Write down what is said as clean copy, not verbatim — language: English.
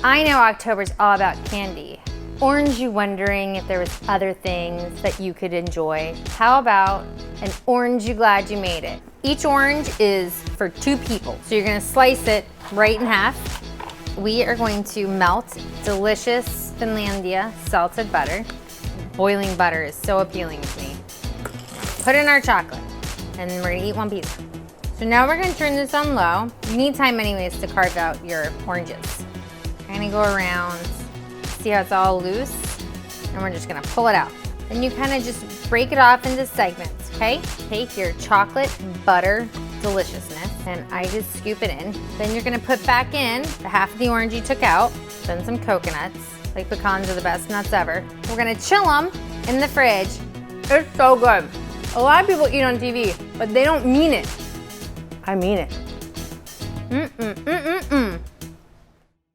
I know October's all about candy. Orange you wondering if there was other things that you could enjoy? How about an orange you glad you made it? Each orange is for 2 people. So you're gonna slice it right in half. We are going to melt delicious Finlandia salted butter. Boiling butter is so appealing to me. Put in our chocolate, and then we're gonna eat 1 piece. So now we're gonna turn this on low. You need time anyways to carve out your oranges. I'm gonna go around, see how it's all loose, and we're just gonna pull it out. Then you kind of just break it off into segments, okay? Take your chocolate butter deliciousness, and I just scoop it in. Then you're gonna put back in the half of the orange you took out, then some coconuts. Like pecans are the best nuts ever. We're gonna chill them in the fridge. It's so good. A lot of people eat on TV, but they don't mean it. I mean it.